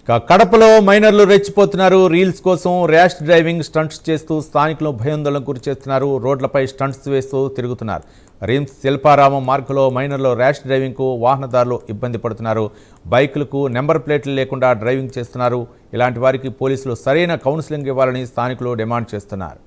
కడపలో మైనర్లు రెచ్చిపోతున్నారు. రీల్స్ కోసం ర్యాష్ డ్రైవింగ్ స్టంట్స్ చేస్తూ స్థానికులు భయాందోళనకు గురి చేస్తున్నారు. రోడ్లపై స్టంట్స్ వేస్తూ తిరుగుతున్నారు. రిమ్స్ శిల్పారామం మార్గంలో మైనర్లు ర్యాష్ డ్రైవింగ్కు వాహనదారులు ఇబ్బంది పడుతున్నారు. బైకులకు నెంబర్ ప్లేట్లు లేకుండా డ్రైవింగ్ చేస్తున్నారు. ఇలాంటి వారికి పోలీసులు సరైన కౌన్సిలింగ్ ఇవ్వాలని స్థానికులు డిమాండ్ చేస్తున్నారు.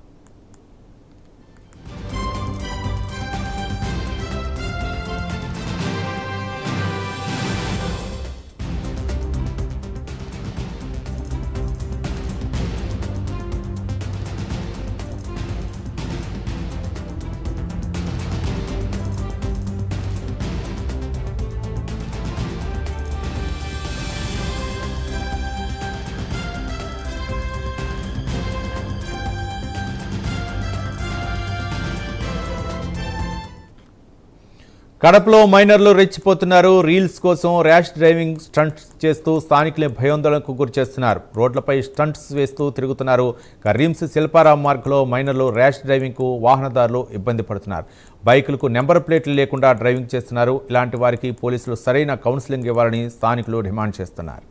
కడపలో మైనర్లు రెచ్చిపోతున్నారు. రీల్స్ కోసం ర్యాష్ డ్రైవింగ్ స్టంట్స్ చేస్తూ స్థానికులే భయాందోళనకు గురి చేస్తున్నారు. రోడ్లపై స్టంట్స్ వేస్తూ తిరుగుతున్నారు. రిమ్స్ శిల్పారామం మార్గంలో మైనర్లు ర్యాష్ డ్రైవింగ్కు వాహనదారులు ఇబ్బంది పడుతున్నారు. బైకులకు నెంబర్ ప్లేట్లు లేకుండా డ్రైవింగ్ చేస్తున్నారు. ఇలాంటి వారికి పోలీసులు సరైన కౌన్సిలింగ్ ఇవ్వాలని స్థానికులు డిమాండ్ చేస్తున్నారు.